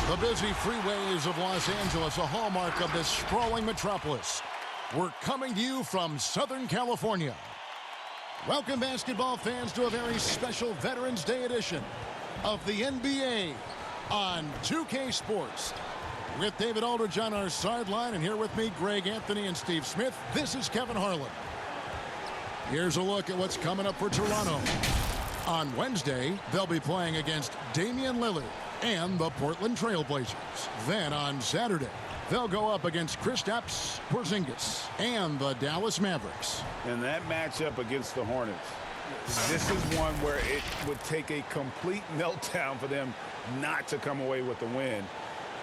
The busy freeways of Los Angeles, a hallmark of this sprawling metropolis. We're coming to you from Southern California. Welcome, basketball fans, to a very special Veterans Day edition of the NBA on 2K Sports. With David Aldridge on our sideline, and here with me, Greg Anthony and Steve Smith. This is Kevin Harlan. Here's a look at what's coming up for Toronto. On Wednesday, they'll be playing against Damian Lillard and the Portland Trail Blazers. Then on Saturday, they'll go up against Kristaps Porzingis and the Dallas Mavericks. And that matchup against the Hornets, this is one where it would take a complete meltdown for them not to come away with the win.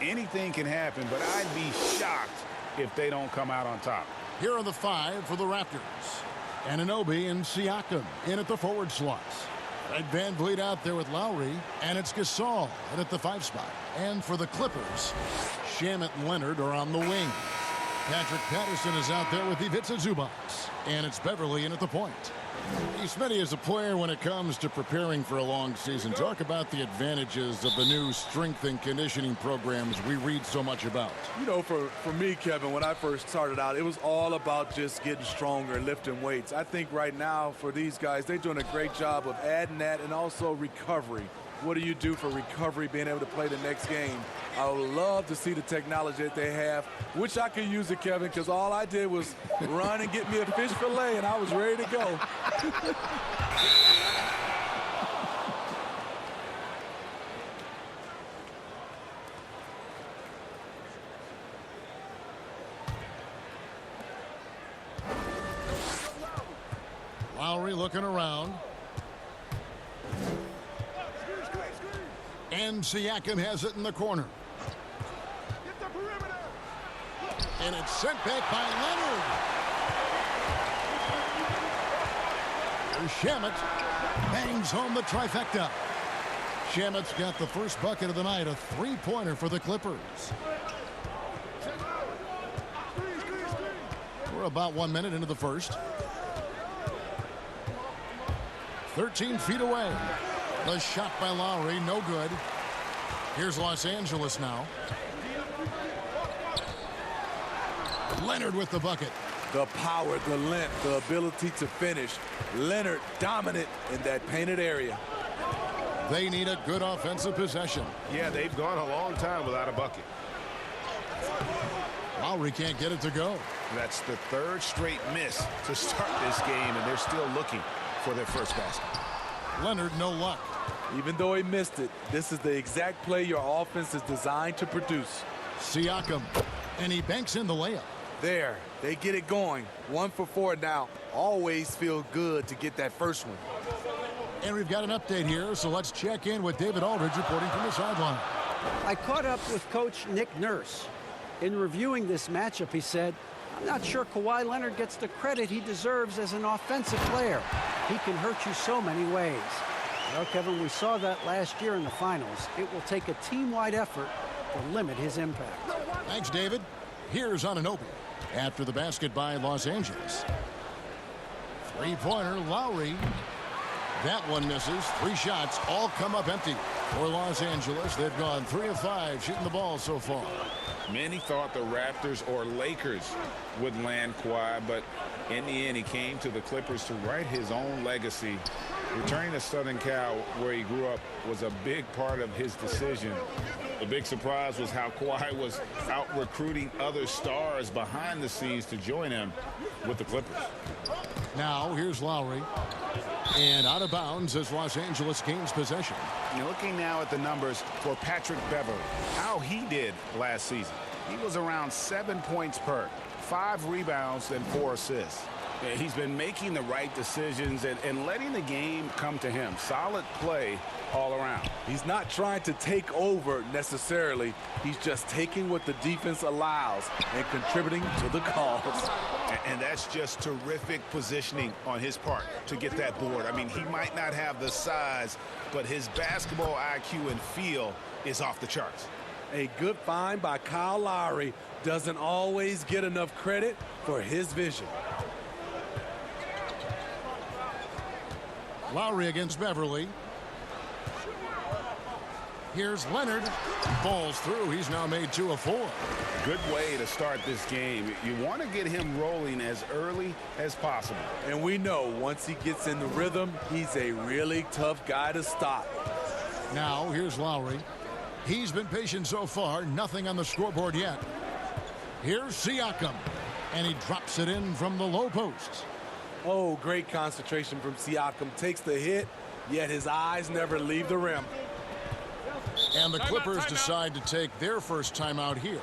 Anything can happen, but I'd be shocked if they don't come out on top. Here are the five for the Raptors. Anunoby and Siakam in at the forward slots. Ed Van Vliet out there with Lowry, and it's Gasol in at the 5 spot. And for the Clippers, Shamet and Leonard are on the wing. Patrick Patterson is out there with Ivica Zubac, and it's Beverly in at the point. Smitty is a player when it comes to preparing for a long season. Talk about the advantages of the new strength and conditioning programs we read so much about. You know, for me, Kevin, when I first started out, it was all about just getting stronger and lifting weights. I think right now for these guys, they're doing a great job of adding that and also recovery. What do you do for recovery, being able to play the next game? I would love to see the technology that they have. Wish I could use it, Kevin, because all I did was run and get me a fish fillet, and I was ready to go. Lowry looking around. And Siakam has it in the corner. And it's sent back by Leonard. There's Shamet. Bangs home the trifecta. Shamet's got the first bucket of the night, a three-pointer for the Clippers. We're about 1 minute into the first. 13 feet away. The shot by Lowry, no good. Here's Los Angeles now. Leonard with the bucket. The power, the length, the ability to finish. Leonard dominant in that painted area. They need a good offensive possession. Yeah, they've gone a long time without a bucket. Lowry can't get it to go. That's the third straight miss to start this game, and they're still looking for their first basket. Leonard, no luck. Even though he missed it, this is the exact play your offense is designed to produce. Siakam, and he banks in the layup. There, they get it going. 1 for 4 now. Always feel good to get that first one. And we've got an update here, so let's check in with David Aldridge reporting from the sideline. I caught up with Coach Nick Nurse. In reviewing this matchup, he said, "I'm not sure Kawhi Leonard gets the credit he deserves as an offensive player. He can hurt you so many ways." Well, Kevin, we saw that last year in the finals. It will take a team-wide effort to limit his impact. Thanks, David. Here's Anunoby after the basket by Los Angeles. Three-pointer, Lowry. That one misses. 3 shots, all come up empty for Los Angeles. They've gone 3 of 5 shooting the ball so far. Many thought the Raptors or Lakers would land Kawhi, but in the end, he came to the Clippers to write his own legacy. Returning to Southern Cal, where he grew up, was a big part of his decision. The big surprise was how Kawhi was out recruiting other stars behind the scenes to join him with the Clippers. Now, here's Lowry. And out of bounds as Los Angeles gains possession. You're looking now at the numbers for Patrick Beverly, how he did last season. He was around 7 points per, 5 rebounds, and 4 assists. He's been making the right decisions and letting the game come to him. Solid play all around. He's not trying to take over necessarily. He's just taking what the defense allows and contributing to the cause. And that's just terrific positioning on his part to get that board. I mean, he might not have the size, but his basketball IQ and feel is off the charts. A good find by Kyle Lowry doesn't always get enough credit for his vision. Lowry against Beverly. Here's Leonard. Falls through. He's now made 2 of 4. Good way to start this game. You want to get him rolling as early as possible. And we know once he gets in the rhythm, he's a really tough guy to stop. Now, here's Lowry. He's been patient so far. Nothing on the scoreboard yet. Here's Siakam. And he drops it in from the low post. Oh, great concentration from Siakam. Takes the hit, yet his eyes never leave the rim. And the Clippers decide to take their first timeout here.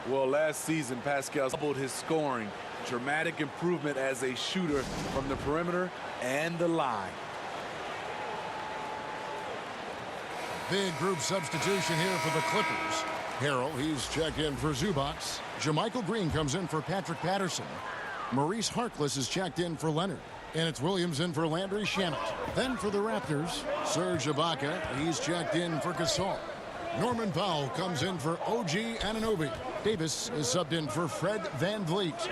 Well, last season, Pascal doubled his scoring. Dramatic improvement as a shooter from the perimeter and the line. Big group substitution here for the Clippers. Harrell, he's checked in for Zubac. Jermichael Green comes in for Patrick Patterson. Maurice Harkless is checked in for Leonard. And it's Williams in for Landry Shamet. Then for the Raptors, Serge Ibaka. He's checked in for Gasol. Norman Powell comes in for OG Anunoby. Davis is subbed in for Fred VanVleet.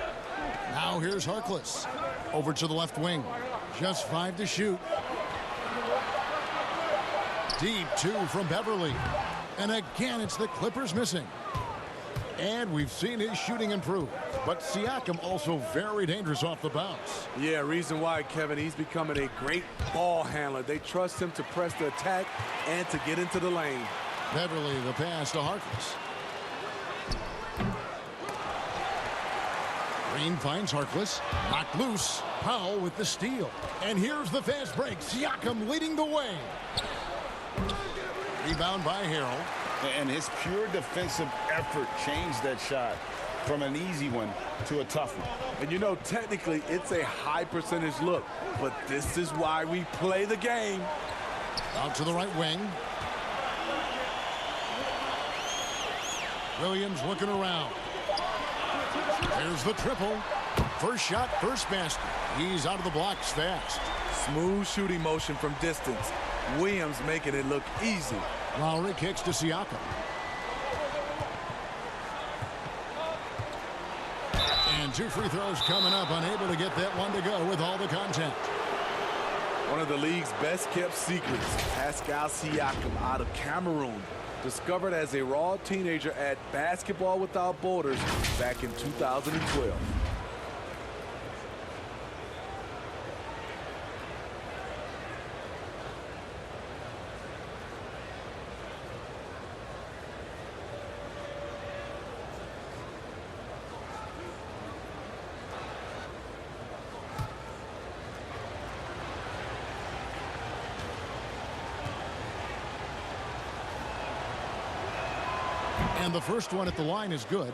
Now here's Harkless. Over to the left wing. Just 5 to shoot. Deep 2 from Beverly. And again, it's the Clippers missing. And we've seen his shooting improve. But Siakam also very dangerous off the bounce. Yeah, reason why, Kevin, he's becoming a great ball handler. They trust him to press the attack and to get into the lane. Beverly, the pass to Harkless. Green finds Harkless. Knocked loose. Powell with the steal. And here's the fast break. Siakam leading the way. Rebound by Harrell. And his pure defensive effort changed that shot from an easy one to a tough one. And you know, technically, it's a high percentage look, but this is why we play the game. Out to the right wing. Williams looking around. There's the triple. First shot, first basket. He's out of the blocks fast. Smooth shooting motion from distance. Williams making it look easy. Lowry kicks to Siakam. And 2 free throws coming up, unable to get that one to go with all the contact. One of the league's best kept secrets, Pascal Siakam out of Cameroon. Discovered as a raw teenager at Basketball Without Borders back in 2012. And the first one at the line is good.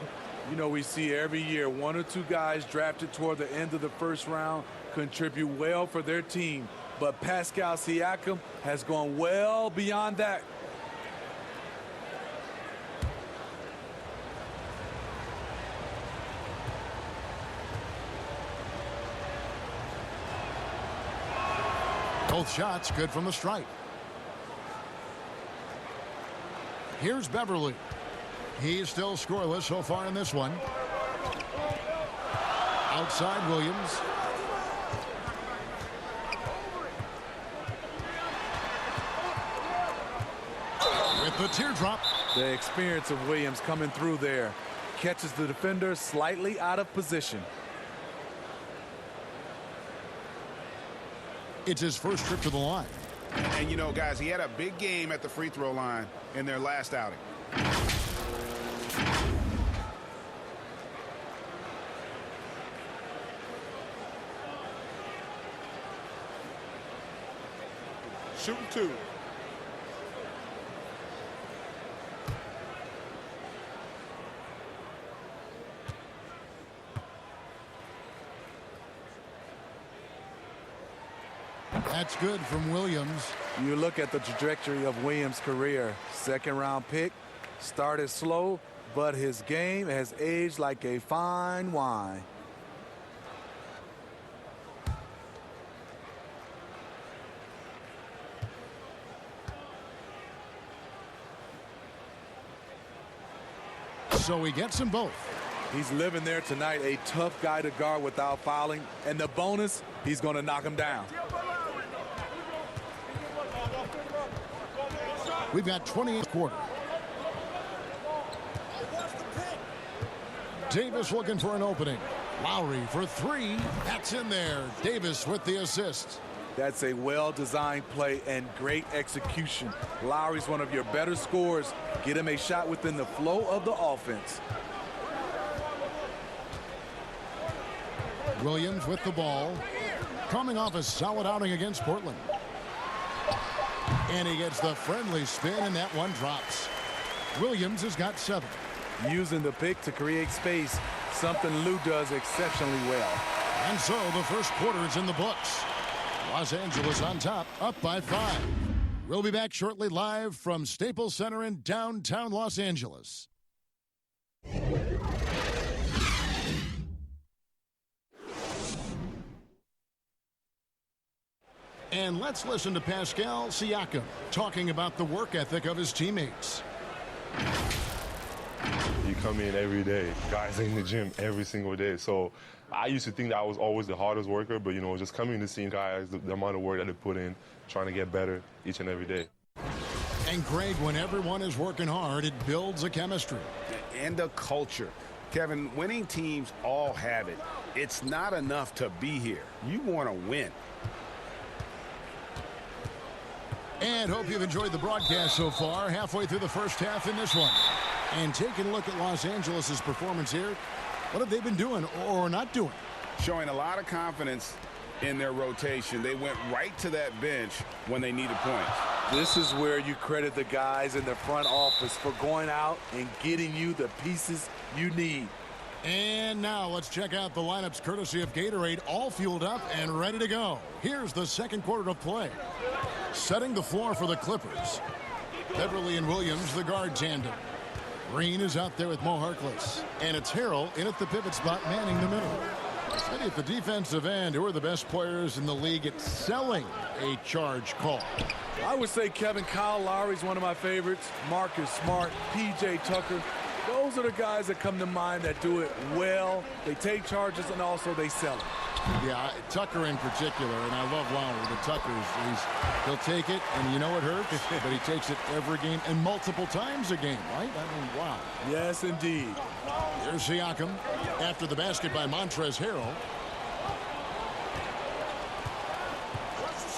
You know, we see every year 1 or 2 guys drafted toward the end of the first round contribute well for their team. But Pascal Siakam has gone well beyond that. Both shots good from the stripe. Here's Beverly. He's still scoreless so far in this one. Outside Williams. With the teardrop. The experience of Williams coming through there. Catches the defender slightly out of position. It's his first trip to the line. And you know, guys, he had a big game at the free throw line in their last outing. Shooting 2. That's good from Williams. You look at the trajectory of Williams' career. Second round pick, started slow, but his game has aged like a fine wine. So he gets them both. He's living there tonight, a tough guy to guard without fouling. And the bonus, he's going to knock him down. We've got 20th quarter. Davis looking for an opening. Lowry for three. That's in there. Davis with the assist. That's a well-designed play and great execution. Lowry's one of your better scorers. Get him a shot within the flow of the offense. Williams with the ball. Coming off a solid outing against Portland. And he gets the friendly spin, and that one drops. Williams has got 7. Using the pick to create space, something Lou does exceptionally well. And so the first quarter is in the books. Los Angeles on top, up by 5. We'll be back shortly live from Staples Center in downtown Los Angeles. And let's listen to Pascal Siakam talking about the work ethic of his teammates. You come in every day. Guys in the gym every single day. So I used to think that I was always the hardest worker, but, you know, just coming to see guys, the amount of work that they put in, trying to get better each and every day. And, Greg, when everyone is working hard, it builds a chemistry. And a culture. Kevin, winning teams all have it. It's not enough to be here. You want to win. And hope you've enjoyed the broadcast so far. Halfway through the first half in this one. And taking a look at Los Angeles' performance here, what have they been doing or not doing? Showing a lot of confidence in their rotation. They went right to that bench when they needed points. This is where you credit the guys in the front office for going out and getting you the pieces you need. And now let's check out the lineups courtesy of Gatorade, all fueled up and ready to go. Here's the second quarter of play. Setting the floor for the Clippers. Beverly and Williams, the guard tandem. Green is out there with Mo Harkless. And it's Harrell in at the pivot spot, manning the middle. Steady at the defensive end, who are the best players in the league at selling a charge call. I would say Kevin, Kyle Lowry's one of my favorites. Marcus Smart, P.J. Tucker. Those are the guys that come to mind that do it well. They take charges and also they sell it. Yeah, Tucker in particular, and I love Lowry. The Tuckers, he'll take it, and you know it hurts, but he takes it every game and multiple times a game, right? I mean, wow. Yes, indeed. Here's Siakam after the basket by Montrezl Harrell.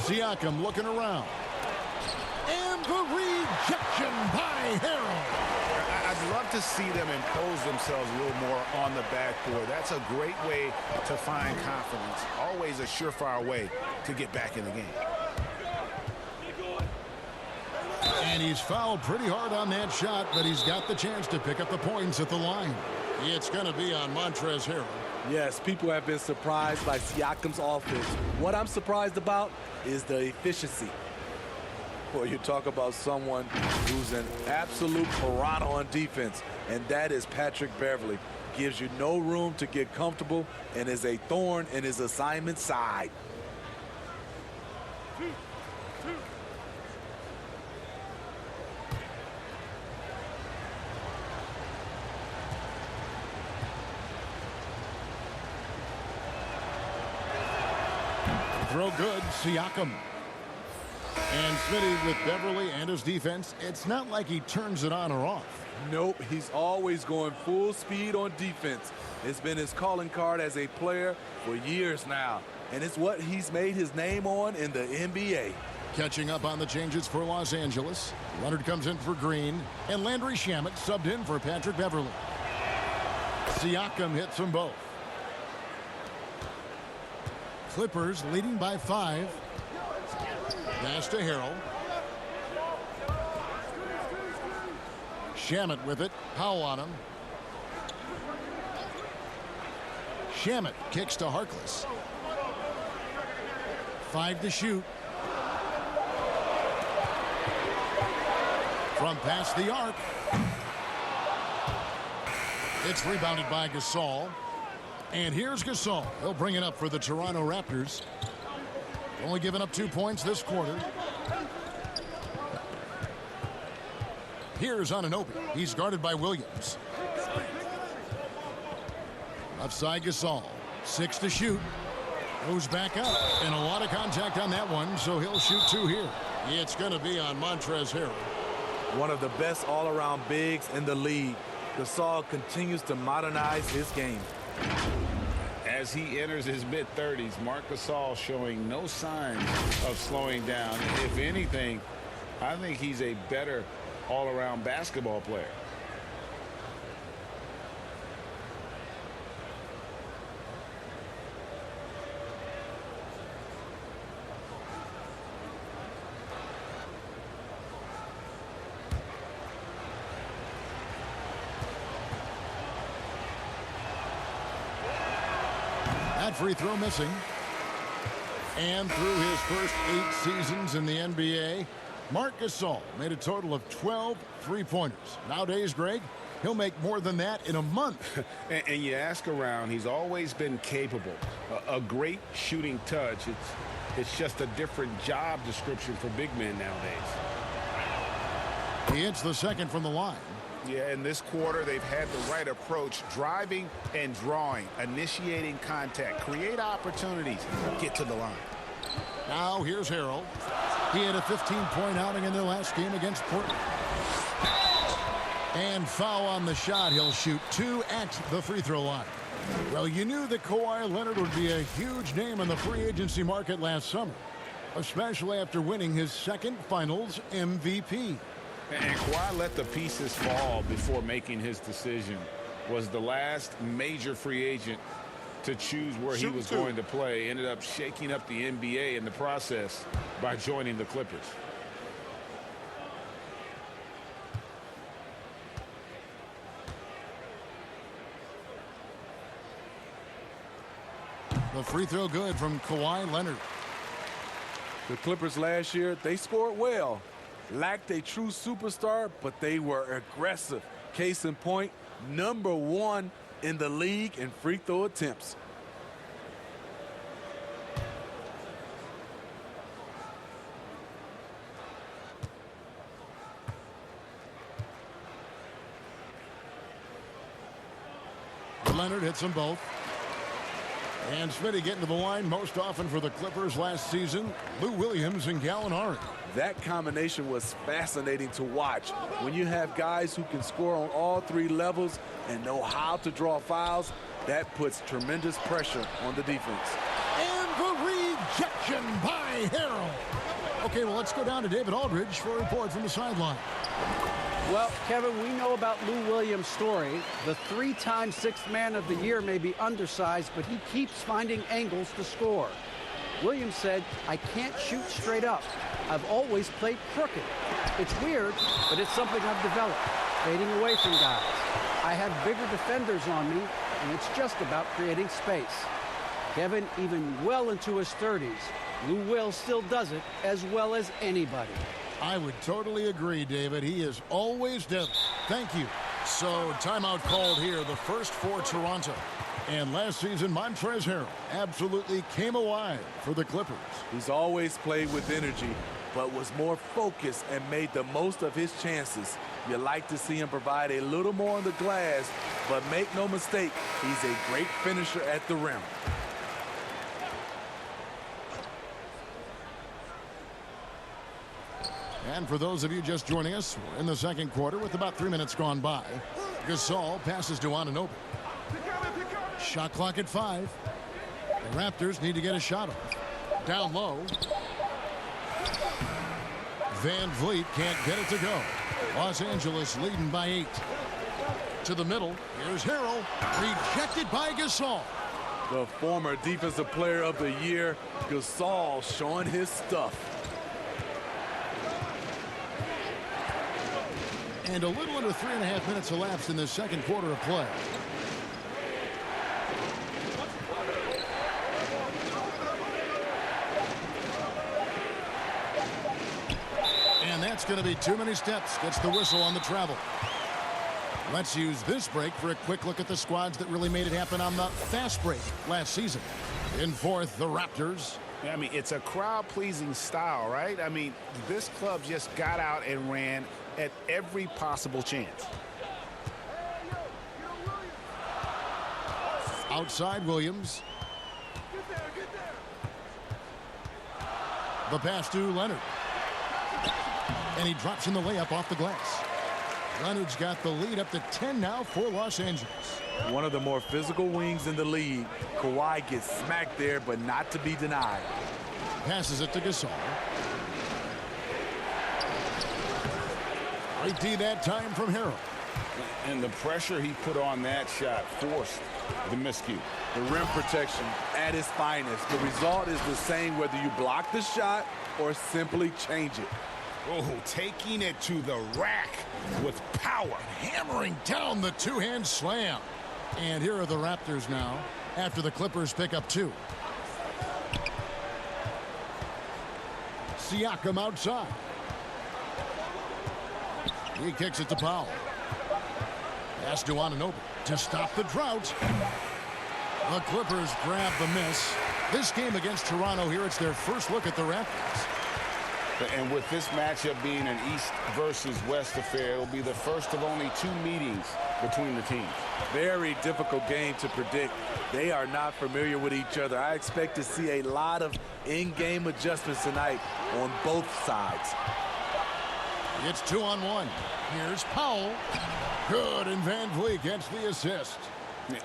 Siakam looking around. And the rejection by Harrell. I'd love to see them impose themselves a little more on the backboard. That's a great way to find confidence. Always a surefire way to get back in the game. And he's fouled pretty hard on that shot, but he's got the chance to pick up the points at the line. It's going to be on Montrezl Harrell. Yes, people have been surprised by Siakam's offense. What I'm surprised about is the efficiency. Well, you talk about someone who's an absolute piranha on defense, and that is Patrick Beverly. Gives you no room to get comfortable and is a thorn in his assignment side. Throw good, Siakam. And Smitty with Beverly and his defense, it's not like he turns it on or off. Nope, he's always going full speed on defense. It's been his calling card as a player for years now, and it's what he's made his name on in the NBA. Catching up on the changes for Los Angeles. Leonard comes in for Green, and Landry Shamet subbed in for Patrick Beverly. Siakam hits them both. Clippers leading by 5. Pass to Harrell. Shamet with it. Powell on him. Shamet kicks to Harkless. 5 to shoot. From past the arc. It's rebounded by Gasol. And here's Gasol. He'll bring it up for the Toronto Raptors. Only given up 2 points this quarter. Here's Anunoby. He's guarded by Williams. Left side Gasol. 6 to shoot. Goes back up. And a lot of contact on that one, so he'll shoot 2 here. It's going to be on Montrezl Harrell. one of the best all-around bigs in the league. Gasol continues to modernize his game. As he enters his mid-30s, Marc Gasol showing no signs of slowing down. If anything, I think he's a better all-around basketball player. That free throw missing. And through his first 8 seasons in the NBA, Marc Gasol made a total of 12 three-pointers. Nowadays, Greg, he'll make more than that in a month. and you ask around, he's always been capable. A great shooting touch. It's just a different job description for big men nowadays. He hits the second from the line. Yeah, in this quarter, they've had the right approach, driving and drawing, initiating contact, create opportunities, get to the line. Now here's Harrell. He had a 15-point outing in their last game against Portland. And foul on the shot. He'll shoot 2 at the free throw line. Well, you knew that Kawhi Leonard would be a huge name in the free agency market last summer, especially after winning his second Finals MVP. And Kawhi let the pieces fall before making his decision. Was the last major free agent to choose where he was going to play. Ended up shaking up the NBA in the process by joining the Clippers. The free throw good from Kawhi Leonard. The Clippers last year, they scored well. Lacked a true superstar, but they were aggressive. Case in point, #1 in the league in free throw attempts. Leonard hits them both. And Smitty getting to the line most often for the Clippers last season. Lou Williams and Gallinari. That combination was fascinating to watch. When you have guys who can score on all 3 levels and know how to draw fouls, that puts tremendous pressure on the defense. And the rejection by Harrell. Okay, well, let's go down to David Aldridge for a report from the sideline. Well, Kevin, we know about Lou Williams' story. The 3-time Sixth Man of the Year may be undersized, but he keeps finding angles to score. Williams said, "I can't shoot straight up. I've always played crooked. It's weird, but it's something I've developed, fading away from guys. I have bigger defenders on me, and it's just about creating space." Kevin, even well into his 30s, Lou Will still does it as well as anybody. I would totally agree, David. He is always deadly. Thank you. So, timeout called here, the first for Toronto. And last season, Montrezl Harrell absolutely came alive for the Clippers. He's always played with energy, but was more focused and made the most of his chances. You like to see him provide a little more on the glass, but make no mistake, he's a great finisher at the rim. And for those of you just joining us, we're in the second quarter with about 3 minutes gone by. Gasol passes to Anunoby. Shot clock at 5. The Raptors need to get a shot off. Down low. Van Vliet can't get it to go. Los Angeles leading by 8. To the middle. Here's Harrell. Rejected by Gasol. The former Defensive Player of the Year, Gasol, showing his stuff. And a little under 3.5 minutes elapsed in the second quarter of play. And that's going to be too many steps. Gets the whistle on the travel. Let's use this break for a quick look at the squads that really made it happen on the fast break last season. In fourth, the Raptors. I mean, it's a crowd-pleasing style, right? I mean, this club just got out and ran at every possible chance. Outside Williams. The pass to Leonard. And he drops in the layup off the glass. Leonard's got the lead up to 10 now for Los Angeles. One of the more physical wings in the league. Kawhi gets smacked there, but not to be denied. Passes it to Gasol. Right D that time from Harrell. And the pressure he put on that shot forced the miscue. The rim protection at its finest. The result is the same whether you block the shot or simply change it. Oh, taking it to the rack with power. Hammering down the two-hand slam. And here are the Raptors now after the Clippers pick up 2. Siakam outside. He kicks it to Powell. Pass to Anunoby to stop the drought. The Clippers grab the miss. This game against Toronto here, it's their first look at the Raptors. And with this matchup being an East versus West affair, it'll be the first of only 2 meetings between the teams. Very difficult game to predict. They are not familiar with each other. I expect to see a lot of in-game adjustments tonight on both sides. It's 2-on-1. Here's Powell. Good, and Van Vliet gets the assist.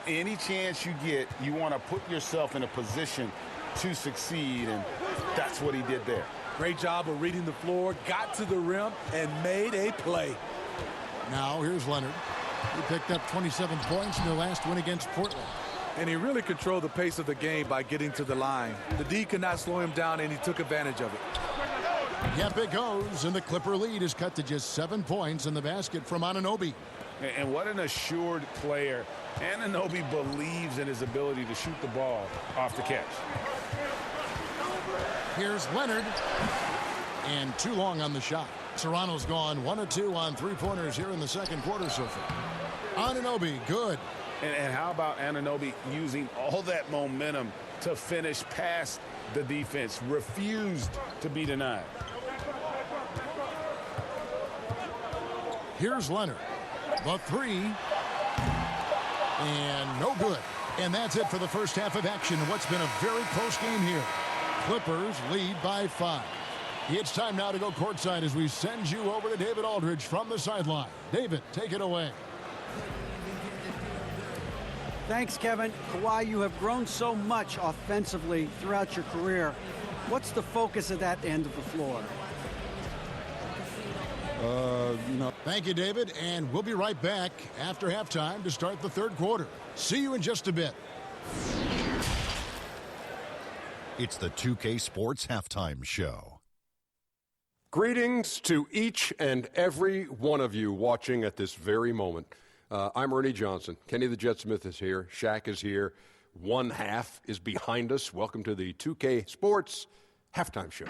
Any chance you get, you want to put yourself in a position to succeed, and that's what he did there. Great job of reading the floor, got to the rim, and made a play. Now here's Leonard. He picked up 27 points in their last win against Portland. And he really controlled the pace of the game by getting to the line. The D could not slow him down, and he took advantage of it. Yep, it goes, and the Clipper lead is cut to just 7 points in the basket from Anunoby. And what an assured player. Anunoby believes in his ability to shoot the ball off the catch. Here's Leonard. And too long on the shot. Toronto's gone 1 of 2 on 3-pointers here in the second quarter so far. Anunoby, good. And how about Anunoby using all that momentum to finish past the defense? Refused to be denied. Here's Leonard. The 3. And no good. And that's it for the first half of action. What's been a very close game here. Clippers lead by 5. It's time now to go courtside as we send you over to David Aldridge from the sideline. David, take it away. Thanks, Kevin. Kawhi, you have grown so much offensively throughout your career. What's the focus of that end of the floor? Thank you, David, and we'll be right back after halftime to start the third quarter. See you in just a bit. It's the 2K Sports Halftime Show. Greetings to each and every one of you watching at this very moment. I'm Ernie Johnson. Kenny the Jet Smith is here. Shaq is here. One half is behind us. Welcome to the 2K Sports Halftime Show.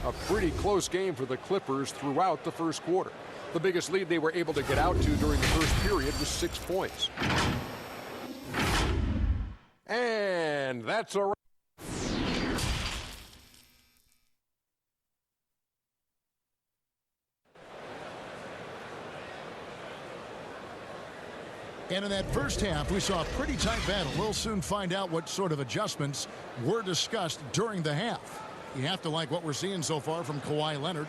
A pretty close game for the Clippers throughout the first quarter. The biggest lead they were able to get out to during the first period was 6 points. And that's a wrap. And in that first half, we saw a pretty tight battle. We'll soon find out what sort of adjustments were discussed during the half. You have to like what we're seeing so far from Kawhi Leonard.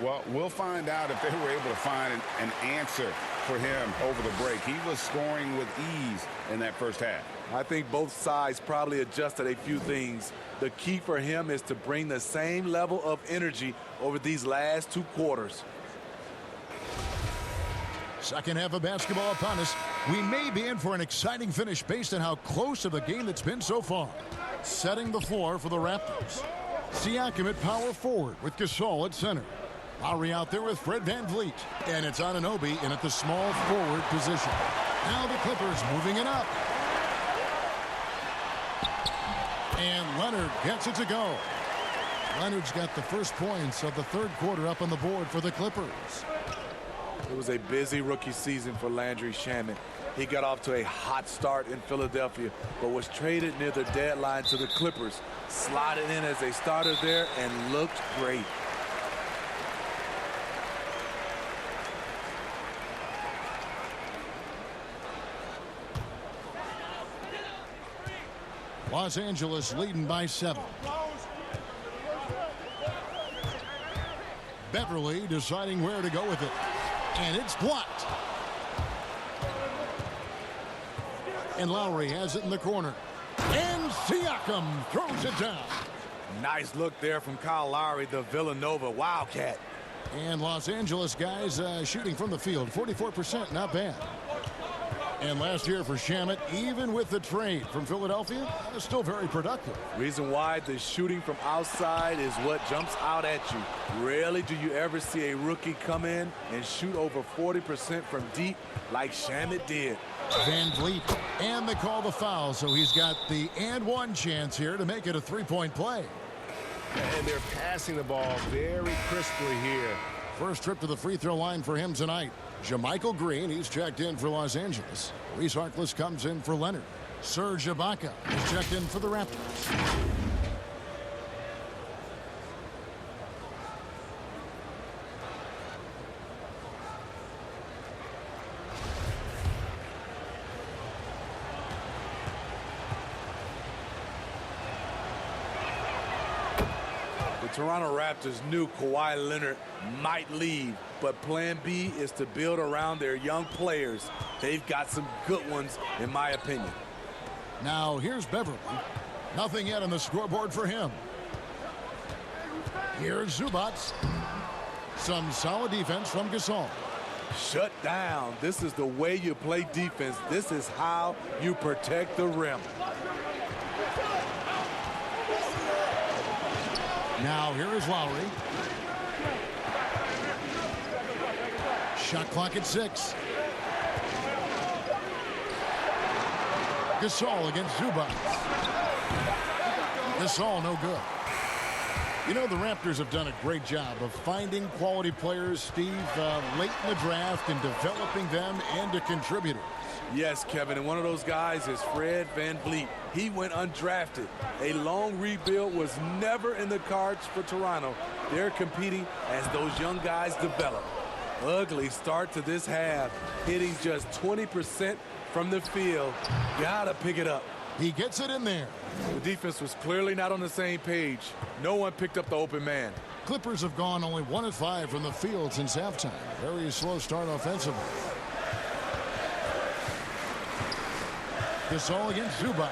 Well, we'll find out if they were able to find an answer for him over the break. He was scoring with ease in that first half. I think both sides probably adjusted a few things. The key for him is to bring the same level of energy over these last 2 quarters. Second half of basketball upon us. We may be in for an exciting finish based on how close of a game it's been so far. Setting the floor for the Raptors. Siakam at power forward with Gasol at center. Lowry out there with Fred Van Vliet. And it's Anunoby in at the small forward position. Now the Clippers moving it up. And Leonard gets it to go. Leonard's got the first points of the third quarter up on the board for the Clippers. It was a busy rookie season for Landry Shamet. He got off to a hot start in Philadelphia, but was traded near the deadline to the Clippers. Slotted in as a starter there and looked great. Los Angeles leading by 7. Beverly deciding where to go with it. And it's blocked. And Lowry has it in the corner. And Siakam throws it down. Nice look there from Kyle Lowry, the Villanova Wildcat. And Los Angeles guys shooting from the field, 44%, not bad. And last year for Shamet, even with the trade from Philadelphia, still very productive. Reason why the shooting from outside is what jumps out at you. Rarely do you ever see a rookie come in and shoot over 40% from deep like Shamet did. Van Vliet, and they call the foul, so he's got the and one chance here to make it a three-point play. And they're passing the ball very crisply here. First trip to the free throw line for him tonight. JaMychal Green, he's checked in for Los Angeles. Reese Harkless comes in for Leonard. Serge Ibaka is checked in for the Raptors. Toronto Raptors knew Kawhi Leonard might leave, but plan B is to build around their young players. They've got some good ones, in my opinion. Now here's Beverly. Nothing yet on the scoreboard for him. Here's Zubac. Some solid defense from Gasol. Shut down. This is the way you play defense. This is how you protect the rim. Now here is Lowry. Shot clock at 6. Gasol against Zubac. Gasol no good. You know, the Raptors have done a great job of finding quality players, Steve, late in the draft and developing them into contributors. Yes, Kevin, and one of those guys is Fred VanVleet. He went undrafted. A long rebuild was never in the cards for Toronto. They're competing as those young guys develop. Ugly start to this half, hitting just 20% from the field. Gotta pick it up. He gets it in there. The defense was clearly not on the same page. No one picked up the open man. Clippers have gone only 1 of 5 from the field since halftime. Very slow start offensively. Gasol against Zubac.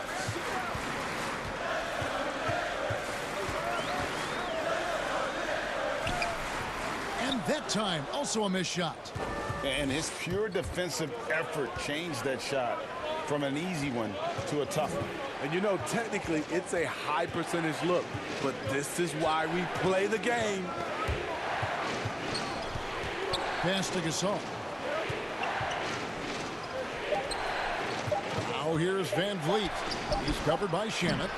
And that time, also a missed shot. And his pure defensive effort changed that shot from an easy one to a tough one. And you know, technically, it's a high percentage look, but this is why we play the game. Pass to Gasol. Now here's Van Vliet. He's covered by Shamet,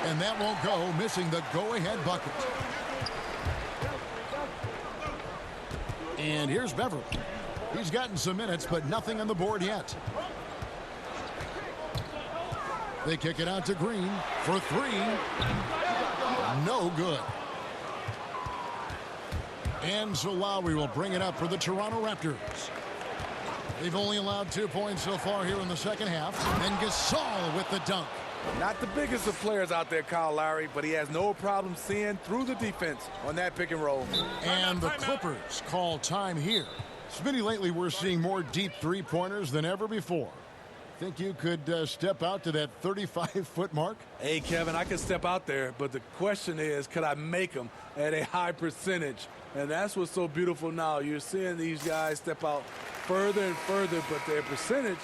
and that won't go, missing the go-ahead bucket. And here's Beverly. He's gotten some minutes, but nothing on the board yet. They kick it out to Green for 3. No good. And so Lowry will bring it up for the Toronto Raptors. They've only allowed 2 points so far here in the second half. And Gasol with the dunk. Not the biggest of players out there, Kyle Lowry, but he has no problem seeing through the defense on that pick and roll. And the Clippers call time here. Smitty, lately we're seeing more deep three-pointers than ever before. Think you could step out to that 35-foot mark? Hey, Kevin, I can step out there, but the question is, could I make them at a high percentage? And that's what's so beautiful now. You're seeing these guys step out further and further, but their percentage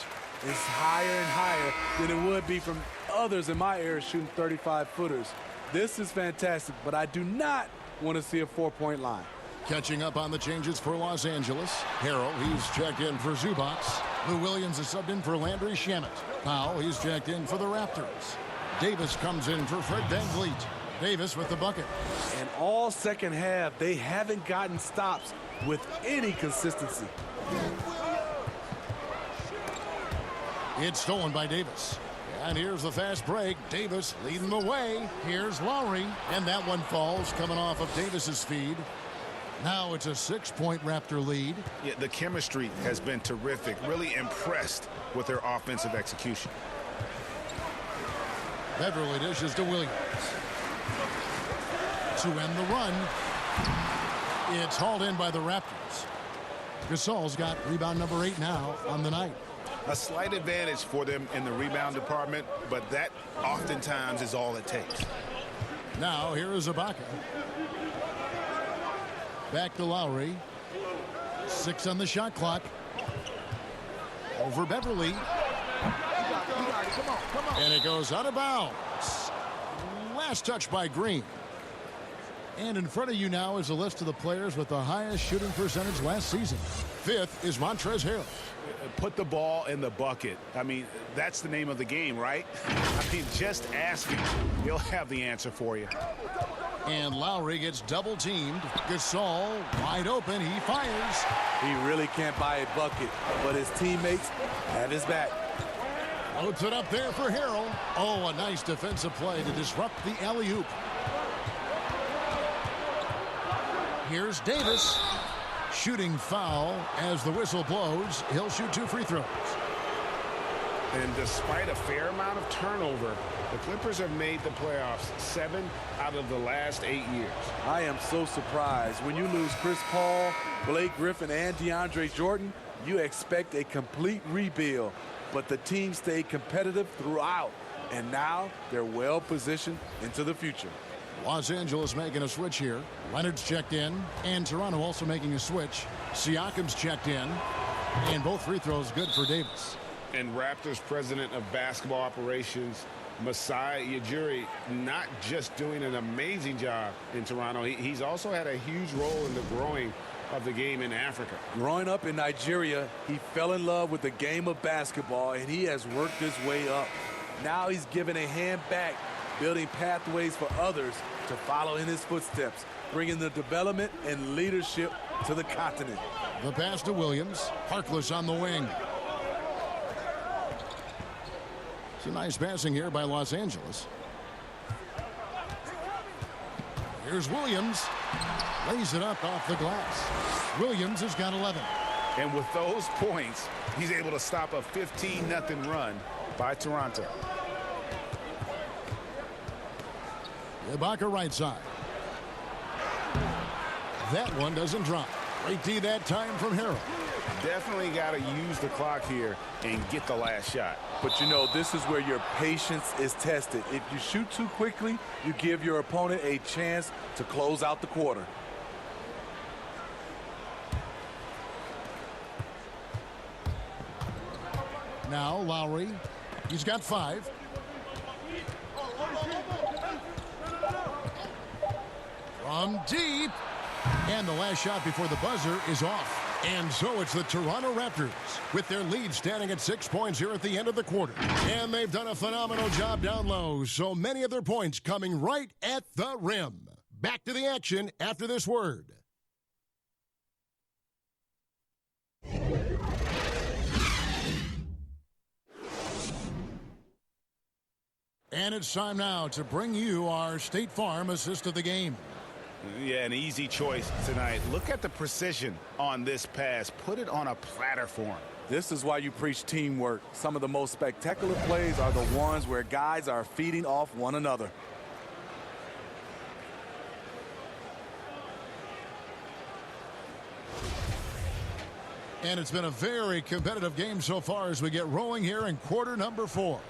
is higher and higher than it would be from others in my era shooting 35-footers. This is fantastic, but I do not want to see a 4-point line. Catching up on the changes for Los Angeles. Harrell, he's checked in for Zubac. Lou Williams is subbed in for Landry Shamet. Powell, he's checked in for the Raptors. Davis comes in for Fred VanVleet. Davis with the bucket. And all second half, they haven't gotten stops with any consistency. It's stolen by Davis. And here's the fast break. Davis leading the way. Here's Lowry. And that one falls coming off of Davis's feed. Now it's a 6-point Raptor lead. Yeah, the chemistry has been terrific. Really impressed with their offensive execution. Beverly dishes to Williams. To end the run. It's hauled in by the Raptors. Gasol's got rebound number 8 now on the night. A slight advantage for them in the rebound department, but that oftentimes is all it takes. Now here is Ibaka. Back to Lowry. 6 on the shot clock. Over Beverly. And it goes out of bounds. Last touch by Green. And in front of you now is a list of the players with the highest shooting percentage last season. 5th is Montrezl Harrell. Put the ball in the bucket. I mean, that's the name of the game, right? I mean, just ask him. He'll have the answer for you. And Lowry gets double teamed. Gasol wide open. He fires. He really can't buy a bucket, but his teammates have his back. Loads it up there for Harrell. Oh, a nice defensive play to disrupt the alley-oop. Here's Davis. Shooting foul as the whistle blows. He'll shoot 2 free throws. And despite a fair amount of turnover, the Clippers have made the playoffs 7 out of the last 8 years. I am so surprised. When you lose Chris Paul, Blake Griffin, and DeAndre Jordan, you expect a complete rebuild. But the team stayed competitive throughout, and now they're well positioned into the future. Los Angeles making a switch here. Leonard's checked in, and Toronto also making a switch. Siakam's checked in, and both free throws good for Davis. And Raptors president of basketball operations, Masai Ujiri, not just doing an amazing job in Toronto, he's also had a huge role in the growing of the game in Africa. Growing up in Nigeria, he fell in love with the game of basketball, and he has worked his way up. Now he's given a hand back, building pathways for others to follow in his footsteps, bringing the development and leadership to the continent. The pass to Williams. Harkless on the wing. It's a nice passing here by Los Angeles. Here's Williams. Lays it up off the glass. Williams has got 11. And with those points, he's able to stop a 15-0 run by Toronto. Ibaka right side. That one doesn't drop. Great D that time from Harrell. Definitely got to use the clock here and get the last shot. But you know, this is where your patience is tested. If you shoot too quickly, you give your opponent a chance to close out the quarter. Now Lowry. He's got 5. From deep. And the last shot before the buzzer is off. And so it's the Toronto Raptors with their lead standing at 6 points here at the end of the quarter. And they've done a phenomenal job down low. So many of their points coming right at the rim. Back to the action after this word. And it's time now to bring you our State Farm assist of the game. Yeah, an easy choice tonight. Look at the precision on this pass. Put it on a platter for him. This is why you preach teamwork. Some of the most spectacular plays are the ones where guys are feeding off one another. And it's been a very competitive game so far as we get rolling here in quarter number 4.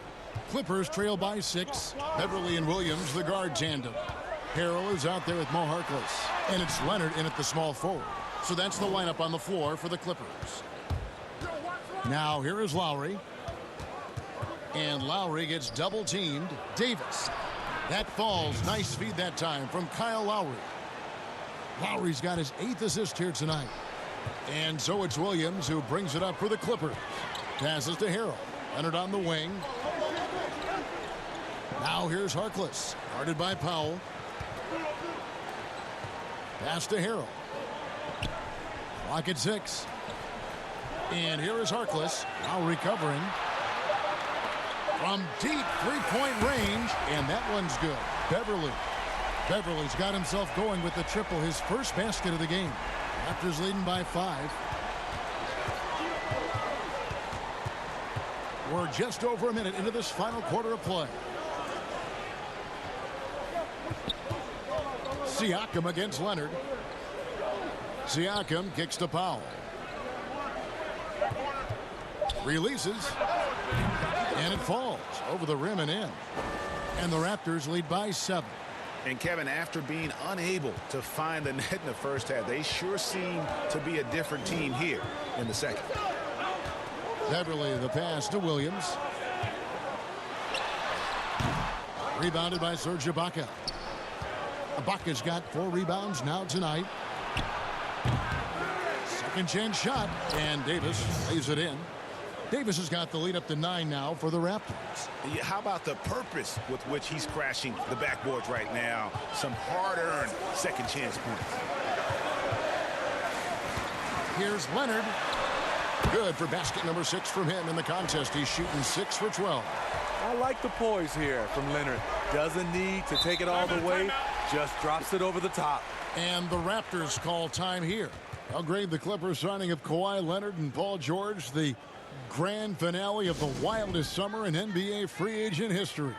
Clippers trail by 6. Beverly and Williams, the guard tandem. Harrell is out there with Mo Harkless. And it's Leonard in at the small forward. So that's the lineup on the floor for the Clippers. Now here is Lowry. And Lowry gets double teamed. Davis. That falls. Nice feed that time from Kyle Lowry. Lowry's got his 8th assist here tonight. And so it's Williams who brings it up for the Clippers. Passes to Harrell. Leonard on the wing. Now here's Harkless. Guarded by Powell. Pass to Harrell. Clock at 6. And here is Harkless. Now recovering. From deep three-point range. And that one's good. Beverly's got himself going with the triple. His first basket of the game. Raptors leading by 5. We're just over a minute into this final quarter of play. Siakam against Leonard. Siakam kicks to Powell. Releases. And it falls over the rim and in. And the Raptors lead by 7. And Kevin, after being unable to find the net in the first half, they sure seem to be a different team here in the second. Beverly the pass to Williams. Rebounded by Serge Ibaka. Ibaka's got 4 rebounds now tonight. Second chance shot, and Davis lays it in. Davis has got the lead up to 9 now for the Raptors. Yeah, how about the purpose with which he's crashing the backboards right now? Some hard-earned second chance points. Here's Leonard. Good for basket number 6 from him in the contest. He's shooting 6 for 12. I like the poise here from Leonard. Doesn't need to take it all the way, just drops it over the top. And the Raptors call time here. How great the Clippers signing of Kawhi Leonard and Paul George, the grand finale of the wildest summer in NBA free agent history.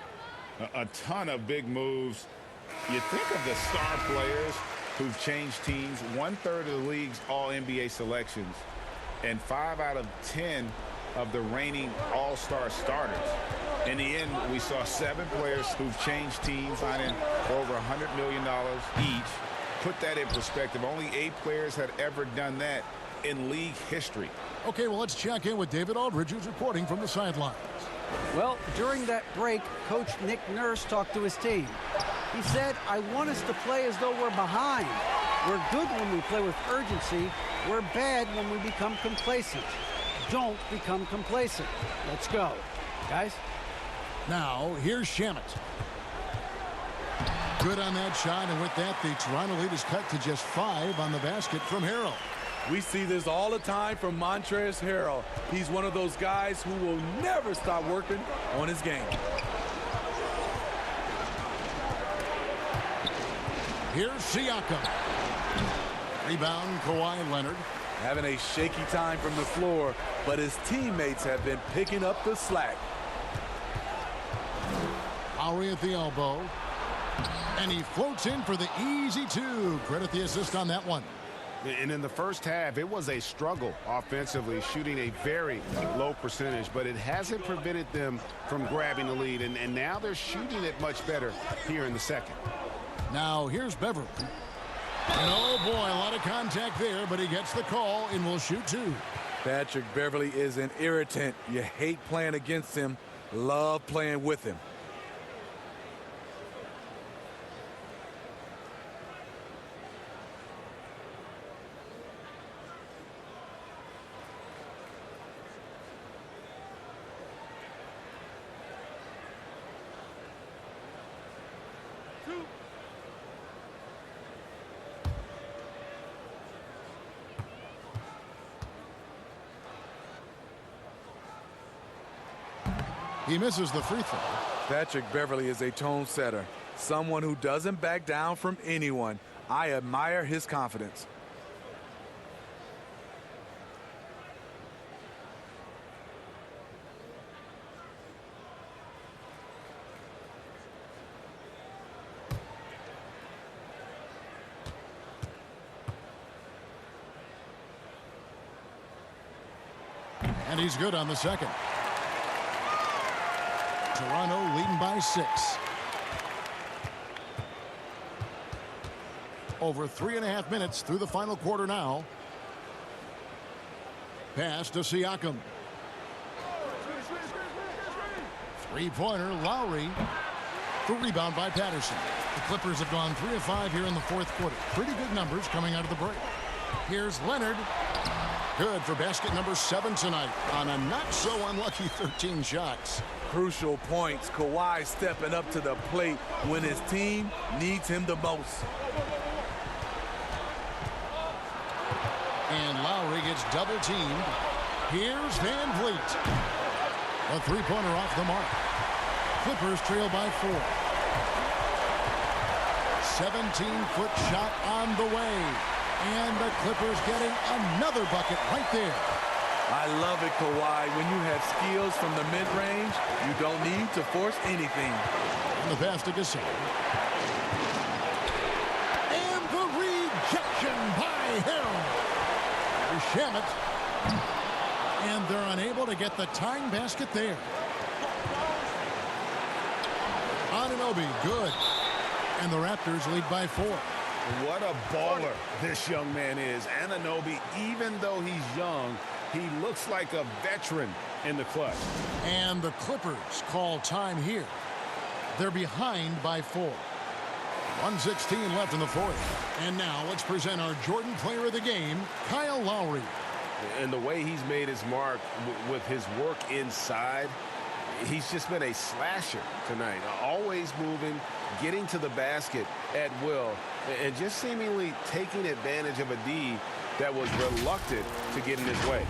A ton of big moves. You think of the star players who've changed teams, 1/3 of the league's all-NBA selections, and 5 out of 10 of the reigning All-Star starters. In the end, we saw 7 players who've changed teams, signing for over $100 million each. Put that in perspective, only 8 players had ever done that in league history. Okay, well, let's check in with David Aldridge, who's reporting from the sidelines. Well, during that break, Coach Nick Nurse talked to his team. He said, I want us to play as though we're behind. We're good when we play with urgency. We're bad when we become complacent. Don't become complacent. Let's go. Guys? Now, here's Shamet. Good on that shot, and with that, the Toronto lead is cut to just 5 on the basket from Harrell. We see this all the time from Montrezl Harrell. He's one of those guys who will never stop working on his game. Here's Siakam. Rebound, Kawhi Leonard. Having a shaky time from the floor, but his teammates have been picking up the slack. Lowry at the elbow. And he floats in for the easy 2. Credit the assist on that one. And in the first half, it was a struggle offensively, shooting a very low percentage, but it hasn't prevented them from grabbing the lead. And now they're shooting it much better here in the second. Now here's Beverly. And oh boy, a lot of contact there, but he gets the call and will shoot 2. Patrick Beverly is an irritant. You hate playing against him, love playing with him. He misses the free throw. Patrick Beverly is a tone setter, someone who doesn't back down from anyone. I admire his confidence. And he's good on the second. Toronto leading by 6. Over 3.5 minutes through the final quarter now. Pass to Siakam. Three-pointer, Lowry. The rebound by Patterson. The Clippers have gone 3 of 5 here in the fourth quarter. Pretty good numbers coming out of the break. Here's Leonard. Good for basket number 7 tonight on a not-so-unlucky 13 shots. Crucial points. Kawhi stepping up to the plate when his team needs him the most. And Lowry gets double-teamed. Here's Van Vliet. A three-pointer off the mark. Clippers trail by 4. 17-foot shot on the way. And the Clippers getting another bucket right there. I love it, Kawhi. When you have skills from the mid-range, you don't need to force anything. And the pass to Gasol. And the rejection by Harrell. jam it. And they're unable to get the tying basket there. Anunoby, good. And the Raptors lead by 4. What a baller this young man is. Anunoby, even though he's young, he looks like a veteran in the clutch. And the Clippers call time here. They're behind by 4. 1:16 left in the fourth. And now let's present our Jordan Player of the Game, Kyle Lowry. And the way he's made his mark with his work inside, he's just been a slasher tonight. Always moving, getting to the basket at will, and just seemingly taking advantage of a D that was reluctant to get in his way.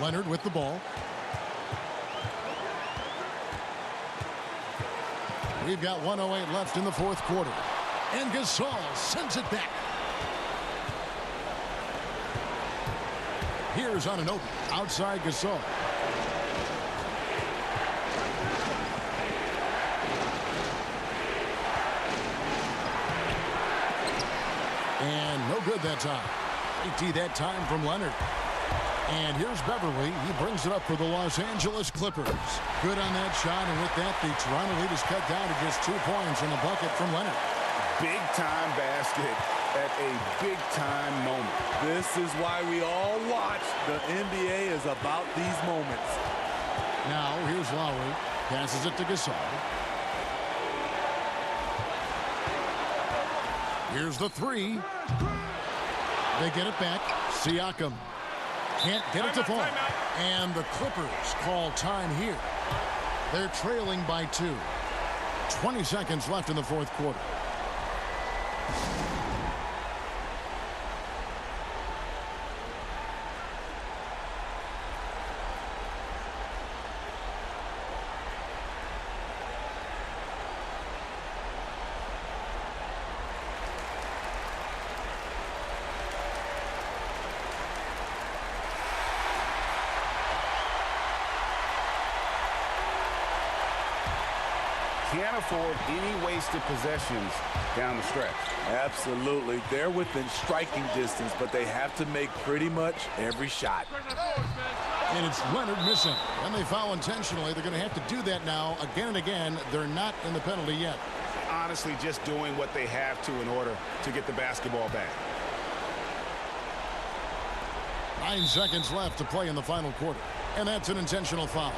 Leonard with the ball. We've got 1:08 left in the fourth quarter. And Gasol sends it back. Here's Anunoby outside Gasol. And no good that time. 80 that time from Leonard. And here's Beverly. He brings it up for the Los Angeles Clippers. Good on that shot, and with that, the Toronto lead is cut down to just 2 points in the bucket from Leonard. Big-time basket at a big-time moment. This is why we all watch. The NBA is about these moments. Now, here's Lowry. Passes it to Gasol. Here's the three. They get it back. Siakam can't get it to fall. And the Clippers call time here. They're trailing by 2. 20 seconds left in the fourth quarter. Can't afford any wasted possessions down the stretch. Absolutely. They're within striking distance, but they have to make pretty much every shot. And it's Leonard missing. And they foul intentionally. They're going to have to do that now again and again. They're not in the penalty yet. Honestly, just doing what they have to in order to get the basketball back. 9 seconds left to play in the final quarter. And that's an intentional foul.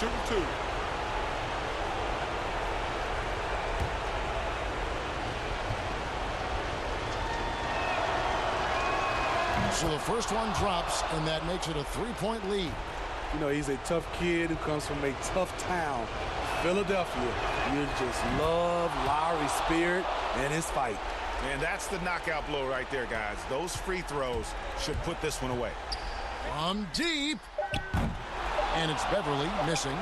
Shooting 2. So the first one drops, and that makes it a 3-point lead. You know, he's a tough kid who comes from a tough town, Philadelphia. You just love Lowry's spirit and his fight. And that's the knockout blow right there, guys. Those free throws should put this one away. From deep. And it's Beverly missing.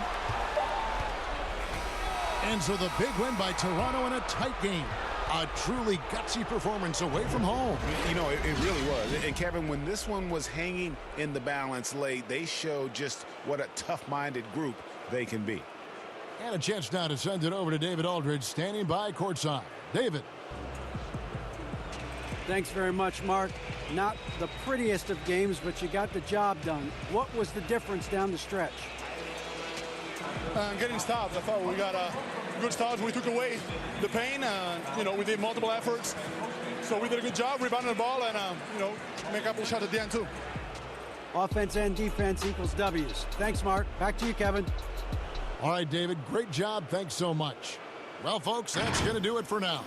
And so the big win by Toronto in a tight game. A truly gutsy performance away from home. You know, it really was. And Kevin, when this one was hanging in the balance late, they showed just what a tough-minded group they can be. And a chance now to send it over to David Aldridge, standing by courtside. David. Thanks very much, Mark. Not the prettiest of games, but you got the job done. What was the difference down the stretch? Getting stops. I thought we got good stops. We took away the pain. You know, we did multiple efforts. So we did a good job rebounding the ball and, you know, make a couple shots at the end, too. Offense and defense equals W's. Thanks, Mark. Back to you, Kevin. All right, David. Great job. Thanks so much. Well, folks, that's going to do it for now.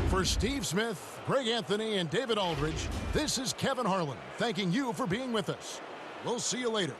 For Steve Smith, Greg Anthony, and David Aldridge, this is Kevin Harlan thanking you for being with us. We'll see you later.